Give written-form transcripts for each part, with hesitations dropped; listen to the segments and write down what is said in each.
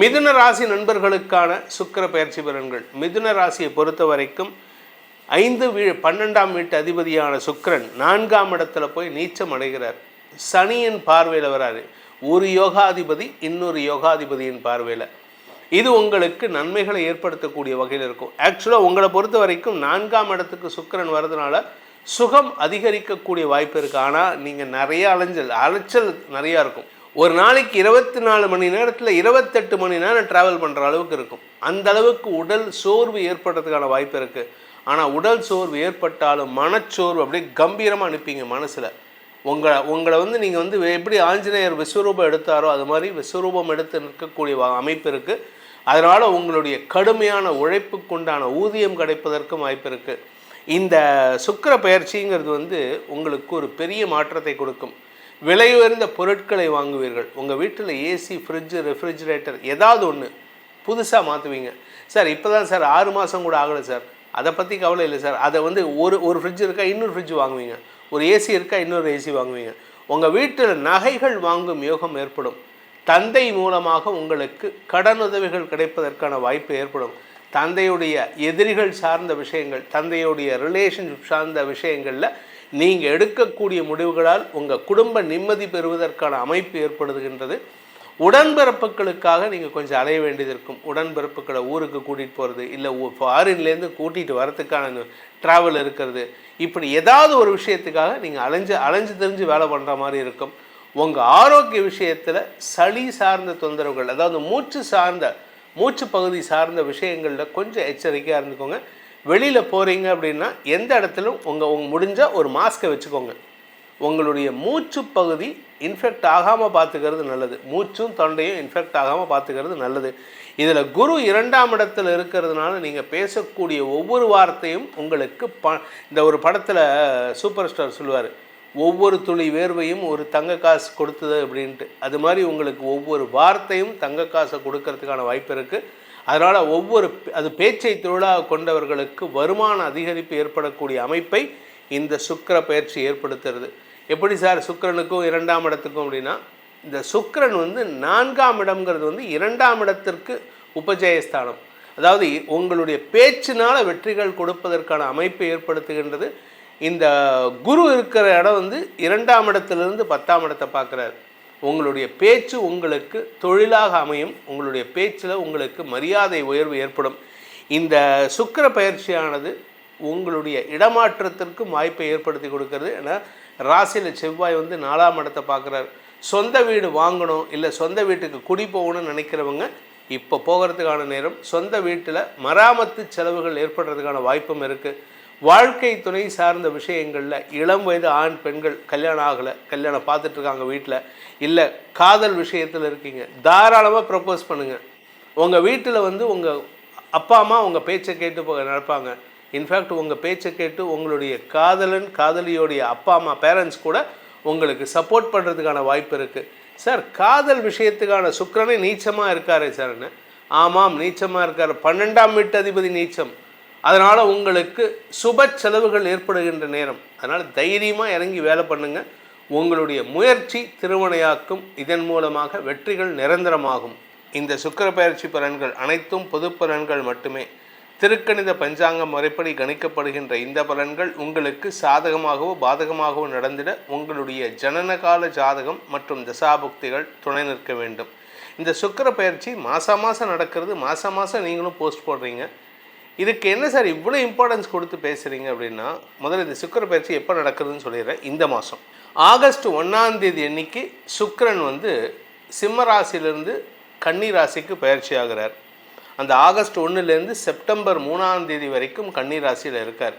மிதுன ராசி நண்பர்களுக்கான சுக்கிர பயிற்சி பலன்கள். மிதுன ராசியை பொறுத்த வரைக்கும் 12ஆம் வீட்டு அதிபதியான சுக்கிரன் 4ஆம் இடத்துல போய் நீச்சம் அடைகிறார். சனியின் பார்வையில் வராரு. ஒரு யோகாதிபதி இன்னொரு யோகாதிபதியின் பார்வையில். இது உங்களுக்கு நன்மைகளை ஏற்படுத்தக்கூடிய வகையில் இருக்கும். ஆக்சுவலாக உங்களை பொறுத்த வரைக்கும் 4ஆம் இடத்துக்கு சுக்கிரன் வர்றதுனால சுகம் அதிகரிக்கக்கூடிய வாய்ப்பு இருக்குது. ஆனால் நீங்கள் நிறைய அலைச்சல் நிறையா இருக்கும். ஒரு நாளைக்கு 24 மணி நேரத்தில் 28 மணி நேரம் ட்ராவல் பண்ணுற அளவுக்கு இருக்கும். அந்த அளவுக்கு உடல் சோர்வு ஏற்படுறதுக்கான வாய்ப்பு இருக்குது. ஆனால் உடல் சோர்வு ஏற்பட்டாலும் மனச்சோர்வு அப்படியே கம்பீரமாக அனுப்பிங்க மனசில். உங்களை நீங்கள் எப்படி ஆஞ்சநேயர் விஸ்வரூபம் எடுத்தாரோ அது மாதிரி விஸ்வரூபம் எடுத்து நிற்கக்கூடிய அமைப்பு இருக்குது. அதனால் உங்களுடைய கடுமையான உழைப்புக்குண்டான ஊதியம் கிடைப்பதற்கும் வாய்ப்பு இருக்குது. இந்த சுக்கிர பயிற்சிங்கிறது உங்களுக்கு ஒரு பெரிய மாற்றத்தை கொடுக்கும். விலை உயர்ந்த பொருட்களை வாங்குவீர்கள். உங்கள் வீட்டில் ஏசி, ஃப்ரிட்ஜு, ரெஃப்ரிஜிரேட்டர் ஏதாவது ஒன்று புதுசாக மாற்றுவீங்க. சார் இப்போ தான் சார் 6 மாதம் கூட ஆகலை சார், அதை பற்றி கவலை இல்லை சார். அதை ஒரு ஃப்ரிட்ஜ் இருக்கா இன்னொரு ஃப்ரிட்ஜ் வாங்குவீங்க, ஒரு ஏசி இருக்கா இன்னொரு ஏசி வாங்குவீங்க. உங்கள் வீட்டில் நகைகள் வாங்கும் யோகம் ஏற்படும். தந்தை மூலமாக உங்களுக்கு கடனுதவிகள் கிடைப்பதற்கான வாய்ப்பு ஏற்படும். தந்தையுடைய எதிரிகள் சார்ந்த விஷயங்கள், தந்தையுடைய ரிலேஷன்ஷிப் சார்ந்த விஷயங்களில் நீங்கள் எடுக்கக்கூடிய முடிவுகளால் உங்கள் குடும்ப நிம்மதி பெறுவதற்கான அமைப்பு ஏற்படுகின்றது. உடன்பிறப்புகளுக்காக நீங்கள் கொஞ்சம் அலைய வேண்டியது இருக்கும். உடன்பிறப்புகளை ஊருக்கு கூட்டிகிட்டு போகிறது, இல்லை ஃபாரின்லேருந்து கூட்டிகிட்டு வரத்துக்கான ட்ராவல் இருக்கிறது. இப்படி ஏதாவது ஒரு விஷயத்துக்காக நீங்கள் அலைஞ்சு தெரிஞ்சு வேலை பண்ணுற மாதிரி இருக்கும். உங்கள் ஆரோக்கிய விஷயத்தில் சளி சார்ந்த தொந்தரவுகள், அதாவது மூச்சு பகுதி சார்ந்த விஷயங்களில் கொஞ்சம் எச்சரிக்கையாக இருந்துக்கோங்க. வெளியில் போகிறீங்க அப்படின்னா எந்த இடத்துலையும் உங்கள் முடிஞ்சால் ஒரு மாஸ்க்கை வச்சுக்கோங்க. உங்களுடைய மூச்சு பகுதி இன்ஃபெக்ட் ஆகாமல் பார்த்துக்கிறது நல்லது. மூச்சும் தொண்டையும் இன்ஃபெக்ட் ஆகாமல் பார்த்துக்கிறது நல்லது. இதில் குரு 2ஆம் இடத்துல இருக்கிறதுனால நீங்கள் பேசக்கூடிய ஒவ்வொரு வார்த்தையும் உங்களுக்கு இந்த ஒரு படத்தில் சூப்பர் ஸ்டார் சொல்லுவார், ஒவ்வொரு துளி வேர்வையும் ஒரு தங்க காசு கொடுத்தது அப்படின்ட்டு. அது மாதிரி உங்களுக்கு ஒவ்வொரு வார்த்தையும் தங்க காசை கொடுக்கறதுக்கான வாய்ப்பு இருக்குது. அதனால் அது பேச்சை தொழிலாக கொண்டவர்களுக்கு வருமான அதிகரிப்பு ஏற்படக்கூடிய அமைப்பை இந்த சுக்கிர பயிற்சி ஏற்படுத்துறது. எப்படி சார் சுக்கிரனுக்கும் 2ஆம் இடத்துக்கும் அப்படின்னா, இந்த சுக்கிரன் 4ஆம் இடம்ங்கிறது 2ஆம் இடத்திற்கு உபஜயஸ்தானம். அதாவது உங்களுடைய பேச்சினால் வெற்றிகள் கொடுப்பதற்கான அமைப்பை ஏற்படுத்துகின்றது. இந்த குரு இருக்கிற இடம் 2ஆம் இடத்துலேருந்து 10ஆம் இடத்தை பார்க்குறாரு. உங்களுடைய பேச்சு உங்களுக்கு தொழிலாக அமையும். உங்களுடைய பேச்சில் உங்களுக்கு மரியாதை உயர்வு ஏற்படும். இந்த சுக்கிர பயிற்சியானது உங்களுடைய இடமாற்றத்திற்கும் வாய்ப்பை ஏற்படுத்தி கொடுக்கறது. ஏன்னா ராசியில் செவ்வாய் 4ஆம் இடத்தை பார்க்குறாரு. சொந்த வீடு வாங்கணும், இல்லை சொந்த வீட்டுக்கு குடி போகணும்னு நினைக்கிறவங்க இப்போ போகிறதுக்கான நேரம். சொந்த வீட்டில் மராமத்து செலவுகள் ஏற்படுறதுக்கான வாய்ப்பும் இருக்குது. வாழ்க்கை துணை சார்ந்த விஷயங்களில் இளம் வயது ஆண் பெண்கள் கல்யாணம் ஆகலை, கல்யாணம் பார்த்துட்ருக்காங்க வீட்டில், இல்லை காதல் விஷயத்தில் இருக்கீங்க, தாராளமாக ப்ரப்போஸ் பண்ணுங்கள். உங்கள் வீட்டில் உங்கள் அப்பா அம்மா உங்கள் பேச்சை கேட்டு நடப்பாங்க. இன்ஃபேக்ட் உங்கள் பேச்சை கேட்டு உங்களுடைய காதலியோடைய அப்பா அம்மா பேரண்ட்ஸ் கூட உங்களுக்கு சப்போர்ட் பண்ணுறதுக்கான வாய்ப்பு இருக்குது. சார் காதல் விஷயத்துக்கான சுக்கிரனே நீச்சமாக இருக்காரே சார்னு. ஆமாம், நீச்சமாக இருக்கார். 12ஆம் வீட்டு அதிபதி நீச்சம். அதனால் உங்களுக்கு சுப செலவுகள் ஏற்படுகின்ற நேரம். அதனால் தைரியமாக இறங்கி வேலை பண்ணுங்கள். உங்களுடைய முயற்சி திருமணையாக்கும். இதன் மூலமாக வெற்றிகள் நிரந்தரமாகும். இந்த சுக்கிர பயிற்சி பலன்கள் அனைத்தும் பொது பலன்கள் மட்டுமே. திருக்கணித பஞ்சாங்க முறைப்படி கணிக்கப்படுகின்ற இந்த பலன்கள் உங்களுக்கு சாதகமாகவோ பாதகமாகவோ நடந்திட உங்களுடைய ஜனனகால ஜாதகம் மற்றும் தசாபுக்திகள் துணை நிற்க வேண்டும். இந்த சுக்கிர பயிற்சி மாதம் நடக்கிறது. மாதம் நீங்களும் போஸ்ட் போடுறீங்க. இதுக்கு என்ன சார் இவ்வளோ இம்பார்ட்டன்ஸ் கொடுத்து பேசுகிறீங்க அப்படின்னா, முதல்ல இந்த சுக்கிர பயிற்சி எப்போ நடக்குதுன்னு சொல்லிடுறேன். இந்த மாதம் ஆகஸ்ட் 1ஆம் தேதி அன்னைக்கு சுக்கிரன் சிம்ம ராசியிலிருந்து கன்னி ராசிக்கு பயிற்சி ஆகிறார். அந்த ஆகஸ்ட் 1லேருந்து செப்டம்பர் 3ஆம் தேதி வரைக்கும் கன்னி ராசியில் இருக்கார்.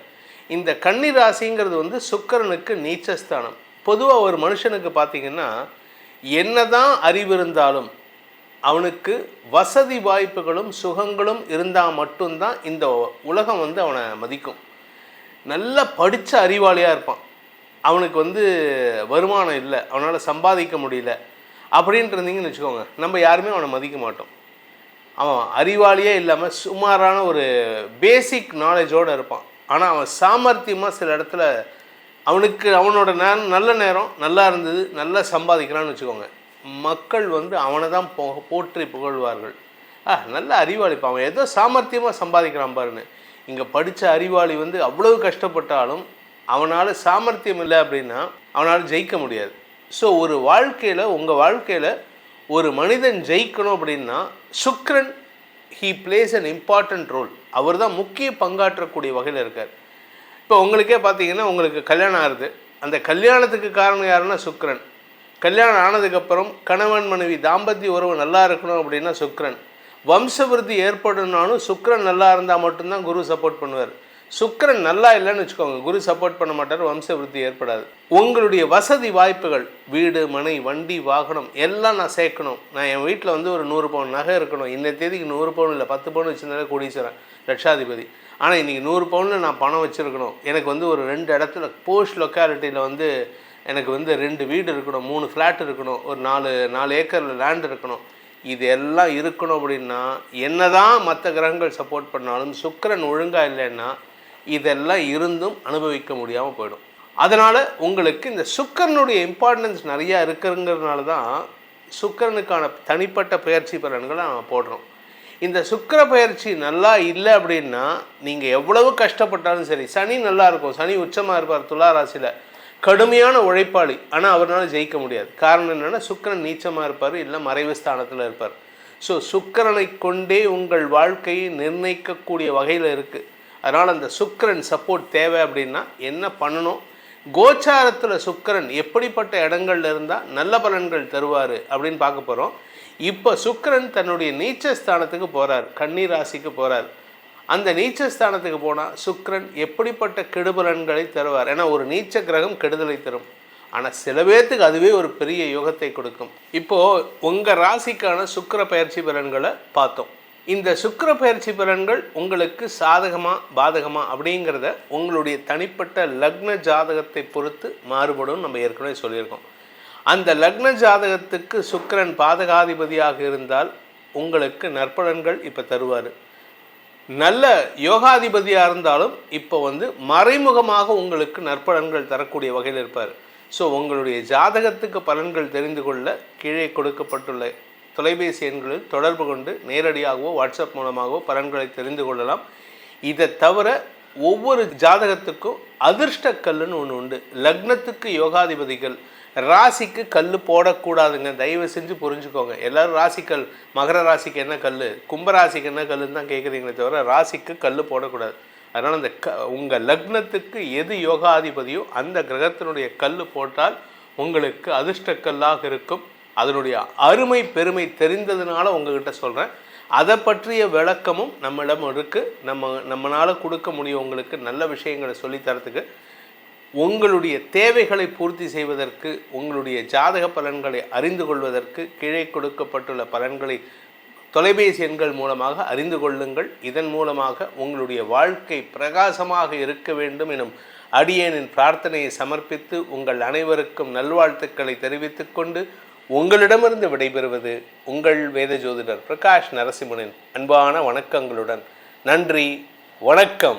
இந்த கன்னி ராசிங்கிறது சுக்கிரனுக்கு நீச்சஸ்தானம். பொதுவாக ஒரு மனுஷனுக்கு பார்த்திங்கன்னா என்ன தான் அறிவு இருந்தாலும் அவனுக்கு வசதி வாய்ப்புகளும் சுகங்களும் இருந்தால் மட்டும்தான் இந்த உலகம் அவனை மதிக்கும். நல்லா படித்த அறிவாளியாக இருப்பான், அவனுக்கு வருமானம் இல்லை, அவனால் சம்பாதிக்க முடியல அப்படின்ட்டு இருந்தீங்கன்னு வச்சுக்கோங்க, நம்ம யாருமே அவனை மதிக்க மாட்டோம். அவன் அறிவாளியே இல்லாமல் சுமாரான ஒரு பேசிக் நாலேஜோடு இருப்பான். ஆனால் அவன் சாமர்த்தியமாக சில இடத்துல அவனோட நல்ல நேரம் நல்லா இருந்தது, நல்லா சம்பாதிக்கிறான்னு வச்சுக்கோங்க, மக்கள் வந்து அவனை தான் போற்றி புகழ்வார்கள். நல்ல அறிவாளி, அவன் ஏதோ சாமர்த்தியமாக சம்பாதிக்கிறான் பாருன்னு. இங்கே படித்த அறிவாளி வந்து அவ்வளவு கஷ்டப்பட்டாலும் அவனால் சாமர்த்தியம் இல்லை அப்படின்னா அவனால் ஜெயிக்க முடியாது. ஸோ ஒரு வாழ்க்கையில், உங்கள் வாழ்க்கையில் ஒரு மனிதன் ஜெயிக்கணும் அப்படின்னா Sukran he plays an important role. அவர் தான் முக்கிய பங்காற்றக்கூடிய வகையில் இருக்கார். இப்போ உங்களுக்கே பார்த்தீங்கன்னா, உங்களுக்கு கல்யாணம் ஆகுது, அந்த கல்யாணத்துக்கு காரணம் யாருன்னா சுக்கிரன். கல்யாணம் ஆனதுக்கப்புறம் கணவன் மனைவி தாம்பத்திய உறவு நல்லா இருக்கணும் அப்படின்னா சுக்கிரன். வம்சவிருத்தி ஏற்படணும்னாலும் சுக்கிரன் நல்லா இருந்தால் மட்டும்தான் குரு சப்போர்ட் பண்ணுவார். சுக்கிரன் நல்லா இல்லைன்னு வச்சுக்கோங்க, குரு சப்போர்ட் பண்ண மாட்டார், வம்சவிருத்தி ஏற்படாது. உங்களுடைய வசதி வாய்ப்புகள், வீடு மனை வண்டி வாகனம் எல்லாம் நான் சேர்க்கணும். நான் என் வீட்டில் வந்து ஒரு 100 பவுன் நகை இருக்கணும். இன்ன தேதிக்கு 100 பவுன் இல்லை, 10 பவுன் வச்சுருந்தாலே கோடீஸ்வரன், லட்சாதிபதி. ஆனால் இன்றைக்கி 100 பவுனில் நான் பணம் வச்சுருக்கணும். எனக்கு வந்து ஒரு 2 இடத்துல போஸ்ட் லொக்காலிட்டியில் வந்து எனக்கு வந்து 2 வீடு இருக்கணும், 3 ஃப்ளாட் இருக்கணும், ஒரு 4 ஏக்கரில் லேண்ட் இருக்கணும். இது எல்லாம் இருக்கணும் அப்படின்னா என்னதான் மற்ற கிரகங்கள் சப்போர்ட் பண்ணாலும் சுக்கிரன் ஒழுங்காக இல்லைன்னா இதெல்லாம் இருந்தும் அனுபவிக்க முடியாமல் போயிடும். அதனால் உங்களுக்கு இந்த சுக்கிரனுடைய இம்பார்ட்டன்ஸ் நிறையா இருக்குங்கிறதுனால தான் சுக்கிரனுக்கான தனிப்பட்ட பயிற்சி பலன்களை நம்ம போடுறோம். இந்த சுக்கிர பயிற்சி நல்லா இல்லை அப்படின்னா நீங்கள் எவ்வளவு கஷ்டப்பட்டாலும் சரி, சனி நல்லா இருக்கும், சனி உச்சமாக இருப்பார் துலா ராசியில், கடுமையான உழைப்பாளி, ஆனால் அவரால் ஜெயிக்க முடியாது. காரணம் என்னென்னா சுக்கிரன் நீச்சமாக இருப்பார், இல்லை மறைவு ஸ்தானத்தில் இருப்பார். ஸோ சுக்கிரனை கொண்டே உங்கள் வாழ்க்கையை நிர்ணயிக்கக்கூடிய வகையில் இருக்குது. அதனால் அந்த சுக்கிரன் சப்போர்ட் தேவை அப்படின்னா என்ன பண்ணணும், கோச்சாரத்தில் சுக்கிரன் எப்படிப்பட்ட இடங்கள்ல இருந்தால் நல்ல பலன்கள் தருவார் அப்படின்னு பார்க்க போகிறோம். இப்போ சுக்கிரன் தன்னுடைய நீச்சஸ்தானத்துக்கு போகிறார், கன்னி ராசிக்கு போகிறார். அந்த நீச்சஸ்தானத்துக்கு போனால் சுக்கிரன் எப்படிப்பட்ட கெடுபலன்களை தருவார். ஏன்னா ஒரு நீச்ச கிரகம் கெடுதலை தரும், ஆனால் சில பேர்த்துக்கு அதுவே ஒரு பெரிய யோகத்தை கொடுக்கும். இப்போது உங்கள் ராசிக்கான சுக்கிர பயிற்சி பலன்களை பார்த்தோம். இந்த சுக்கிர பயிற்சி பலன்கள் உங்களுக்கு சாதகமாக பாதகமாக அப்படிங்கிறத உங்களுடைய தனிப்பட்ட லக்ன ஜாதகத்தை பொறுத்து மாறுபடும். நம்ம ஏற்கனவே சொல்லியிருக்கோம். அந்த லக்ன ஜாதகத்துக்கு சுக்கிரன் பாதகாதிபதியாக இருந்தால் உங்களுக்கு நற்பலன்கள் இப்போ தருவார். நல்ல யோகாதிபதியாக இருந்தாலும் இப்போ வந்து மறைமுகமாக உங்களுக்கு நற்பலன்கள் தரக்கூடிய வகையில் இருப்பார். ஸோ உங்களுடைய ஜாதகத்துக்கு பலன்கள் தெரிந்து கொள்ள கீழே கொடுக்கப்பட்டுள்ள தொலைபேசி எண்களில் தொடர்பு கொண்டு நேரடியாகவோ வாட்ஸ்அப் மூலமாகவோ பலன்களை தெரிந்து கொள்ளலாம். இதை தவிர ஒவ்வொரு ஜாதகத்துக்கும் அதிர்ஷ்ட கல்லுன்னு ஒன்று உண்டு. லக்னத்துக்கு யோகாதிபதிகள், ராசிக்கு கல் போடக்கூடாதுங்க, தயவு செஞ்சு புரிஞ்சுக்கோங்க. எல்லோரும் ராசிக்கல், மகர ராசிக்கு என்ன கல், கும்பராசிக்கு என்ன கல்லுன்னு தான் கேட்குறீங்களே தவிர ராசிக்கு கல் போடக்கூடாது. அதனால் அந்த உங்கள் லக்னத்துக்கு எது யோகாதிபதியோ அந்த கிரகத்தினுடைய கல் போட்டால் உங்களுக்கு அதிர்ஷ்ட கல்லாக இருக்கும். அதனுடைய அருமை பெருமை தெரிந்ததுனால உங்ககிட்ட சொல்கிறேன். அதை பற்றிய விளக்கமும் நம்மிடம் இருக்குது. நம்மளால் கொடுக்க முடியும் உங்களுக்கு நல்ல விஷயங்களை சொல்லித்தரத்துக்கு. உங்களுடைய தேவைகளை பூர்த்தி செய்வதற்கு, உங்களுடைய ஜாதக பலன்களை அறிந்து கொள்வதற்கு கீழே கொடுக்கப்பட்டுள்ள பலன்களை தொலைபேசி எண்கள் மூலமாக அறிந்து கொள்ளுங்கள். இதன் மூலமாக உங்களுடைய வாழ்க்கை பிரகாசமாக இருக்க வேண்டும் எனும் அடியேனின் பிரார்த்தனையை சமர்ப்பித்து உங்கள் அனைவருக்கும் நல்வாழ்த்துக்களை தெரிவித்துக் கொண்டு உங்களிடமிருந்து விடைபெறுவது உங்கள் வேத ஜோதிடர் பிரகாஷ் நரசிம்மனின் அன்பான வணக்கங்களுடன். நன்றி, வணக்கம்.